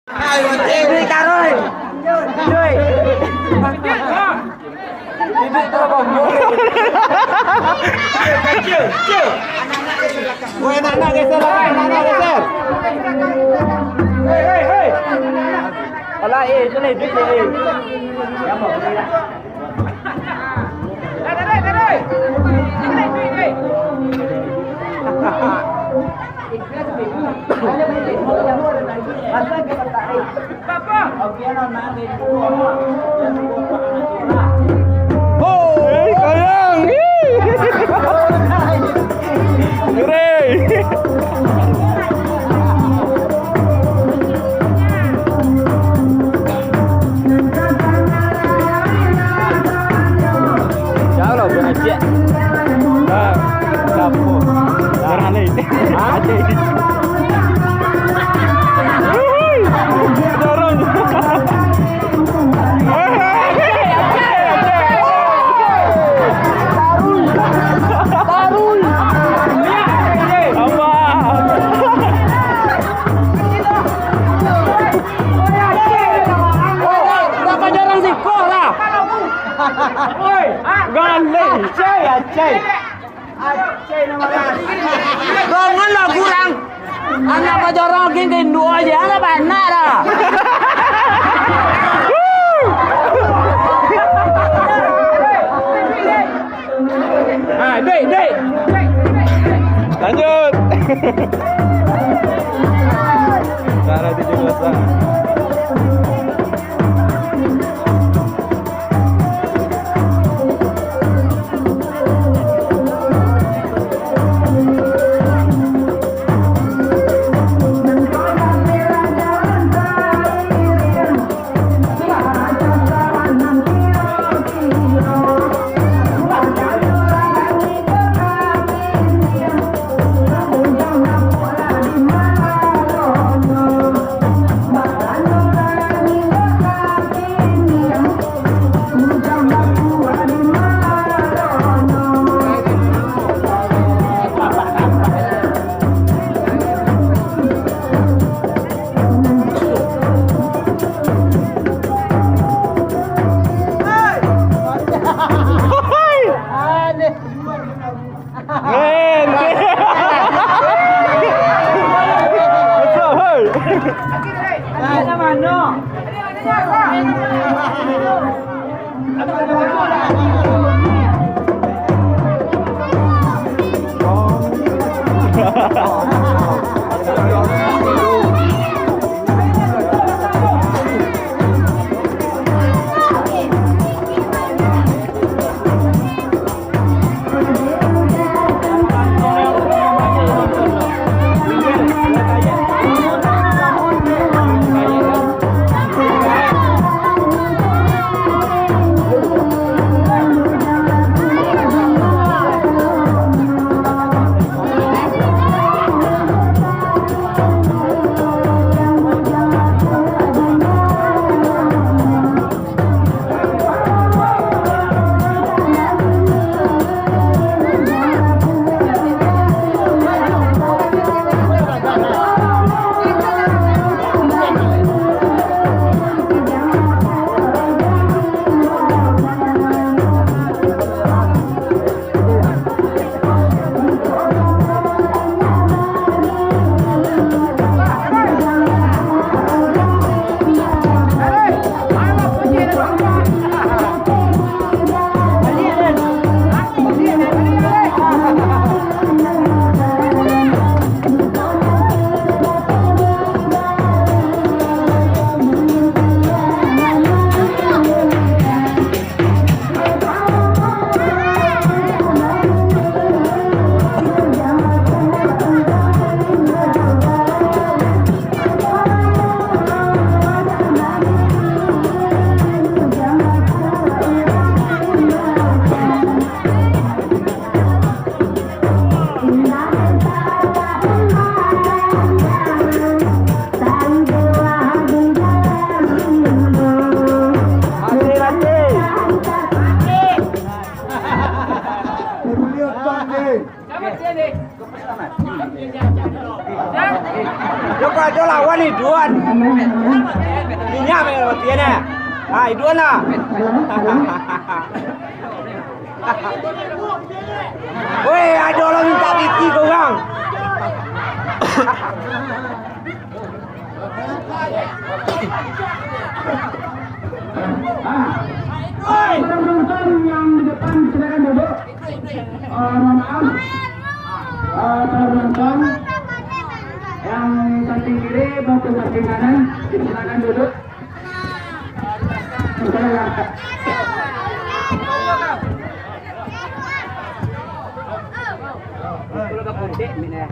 Duit taruh. Duit. Duit tu apa? Kecil, kecil. Woi, anak geser lah, anak geser. Hei, hei, hei. Alah, sini duit ni. Yang mau beli dah. Dah. Duit ni. Papa. Okey, nak ambil dua. Kayang. Hooray. Jauh belajar. Sapo. Darah ni. Ada. Dorong. Bangun lah kurang. Anak pajorong gini dua aja, anak banyak dah. Dek. Lanjut. Cara 17-an. Ada lawan Iduan. Minyak dia nih. Ah, Iduan lah. Woi, ada orang minta Vicky kau orang. Penonton yang di depan silakan duduk. Maaf, penonton yang samping kiri maupun samping kanan silakan duduk. Silakan.